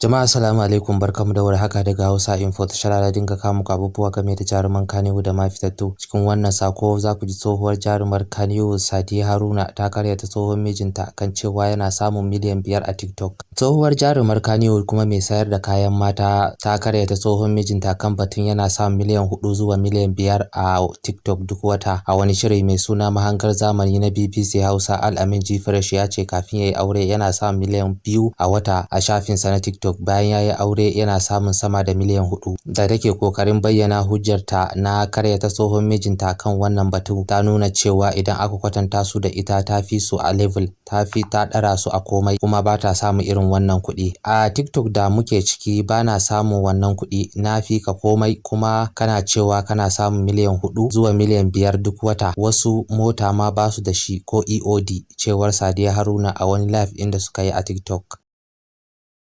Jama'a assalamu alaikum, barkamu da warhaka daga Hausa Info, tashar da dinga kawo muku abubuwa game da jaruman Kannywood da ma fitattu. Cikin wannan sako za ku ji tsohuwar jarumar Kannywood Sadiya Haruna ta karyata tsohon mijinta kan cewa yana samun miliyan 5 a TikTok. Tsohuwar jarumar Kannywood kuma mai sayar da kayan mata ta karyata tsohon mijinta kan batun yana samun miliyan 4 zuwa miliyan 5 a TikTok duk wata. A wani shiri mai suna Mahangar Zamani na BBC Hausa, Al-Amin G-Fresh ya ce kafin yayi aure yana samun miliyan 2 a wata a shafinsa na TikTok. Bayan yayi aure yana samun sama da miliyan 4. Da take kokarin bayyana hujjarta na karyata tsohon mijinta kan wannan batu, ta nuna cewa idan aka kwatanta su da ita ta fi su a level, ta dara su a komai, kuma ba ta samun irin wannan kuɗi. A TikTok da muke ciki bana samun wannan kuɗi, na fi ka komai, kuma kana cewa kana samun miliyan 4 zuwa miliyan 5 duk wata, wasu mota ma ba su da shi ko EOD, cewar Sadiya Haruna a wani live inda suka yi a TikTok.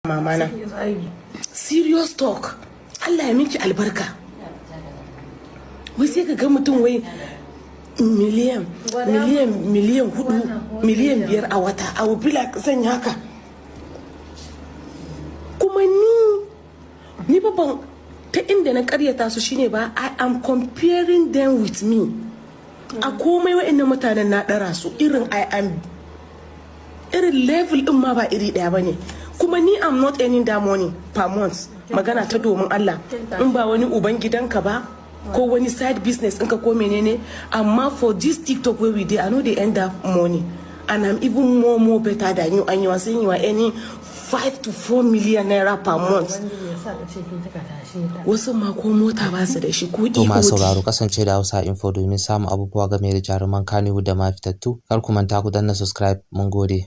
Mamana, serious talk, Allah ya miki albarka. Wai sai ka ga mutum wai miliyan 4 miliyan 5 a wata, a wubila zan haka. Kuma ni babban ta inda na karyata su shine ba, I am comparing them with me. A komai wa'annan mutanen na dara su irin irin level din ma ba iri daya bane. Kuma ni am not earning that money per month, magana ta domin Allah, in ba wani uban gidanka ba ko wani side business ɗinka ko menene, amma for this TikTok where we dey, I know they end that money, and I'm even more better than you, and you are saying you are earning 5 to 4 million naira per month. Wasu ma ko mota ba su da shi ko to ma sauraro, kasance da Hausa Info domin samun abubuwa game da jaruman Kannywood da ma fitattu. Kar ku manta ku danna subscribe. Mun gode.